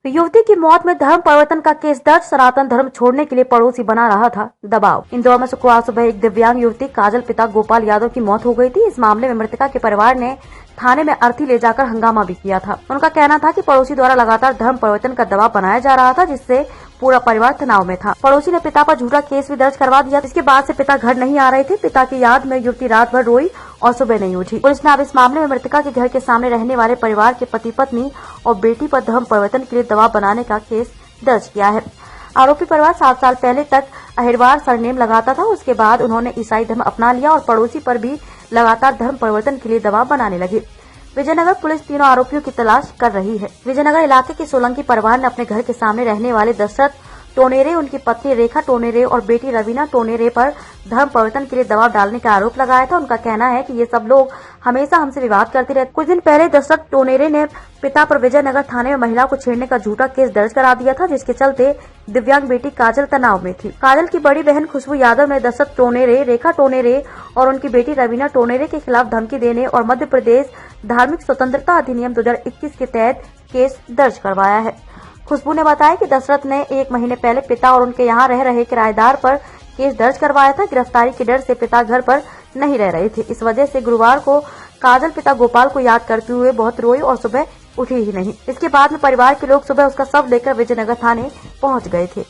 युवती की मौत में धर्म परिवर्तन का केस दर्ज। सनातन धर्म छोड़ने के लिए पड़ोसी बना रहा था दबाव। इंदौर में शुक्रवार सुबह एक दिव्यांग युवती काजल पिता गोपाल यादव की मौत हो गई थी। इस मामले में मृतका के परिवार ने थाने में अर्थी ले जाकर हंगामा भी किया था। उनका कहना था कि पड़ोसी द्वारा लगातार धर्म परिवर्तन का दबाव बनाया जा रहा था, जिससे पूरा परिवार तनाव में था। पड़ोसी ने पिता पर झूठा केस भी दर्ज करवा दिया। इसके बाद से पिता घर नहीं आ रहे थे। पिता की याद में युवती रात भर रोई और सुबह नहीं उठी। पुलिस ने अब इस मामले में मृतका के घर के सामने रहने वाले परिवार के पति पत्नी और बेटी पर धर्म परिवर्तन के लिए दबाव बनाने का केस दर्ज किया है। आरोपी परिवार 7 साल पहले तक अहिरवार सरनेम लगाता था। उसके बाद उन्होंने ईसाई धर्म अपना लिया और पड़ोसी पर भी लगातार धर्म परिवर्तन के लिए दबाव बनाने लगे। विजयनगर पुलिस तीनों आरोपियों की तलाश कर रही है। विजयनगर इलाके के सोलंकी परिवार ने अपने घर के सामने रहने वाले दशरथ टोनेरे, उनकी पत्नी रेखा टोनेरे और बेटी रवीना टोनेरे पर धर्म परिवर्तन के लिए दबाव डालने का आरोप लगाया था। उनका कहना है कि ये सब लोग हमेशा हमसे विवाद करते रहते। कुछ दिन पहले दशरथ टोनेरे ने पिता पर विजयनगर थाने में महिला को छेड़ने का झूठा केस दर्ज करा दिया था, जिसके चलते दिव्यांग बेटी काजल तनाव में थी। काजल की बड़ी बहन खुशबू यादव ने दशरथ टोनेरे, रेखा टोनेरे और उनकी बेटी रवीना टोनेरे के खिलाफ धमकी देने और मध्य प्रदेश धार्मिक स्वतंत्रता अधिनियम 2021 के तहत केस दर्ज करवाया है। खुशबू ने बताया कि दशरथ ने 1 महीने पहले पिता और उनके यहाँ रह रहे किराएदार पर केस दर्ज करवाया था। गिरफ्तारी के डर से पिता घर पर नहीं रह रहे थे। इस वजह से गुरुवार को काजल पिता गोपाल को याद करते हुए बहुत रोई और सुबह उठी ही नहीं। इसके बाद में परिवार के लोग सुबह उसका शव लेकर विजयनगर थाने पहुंच गए थे।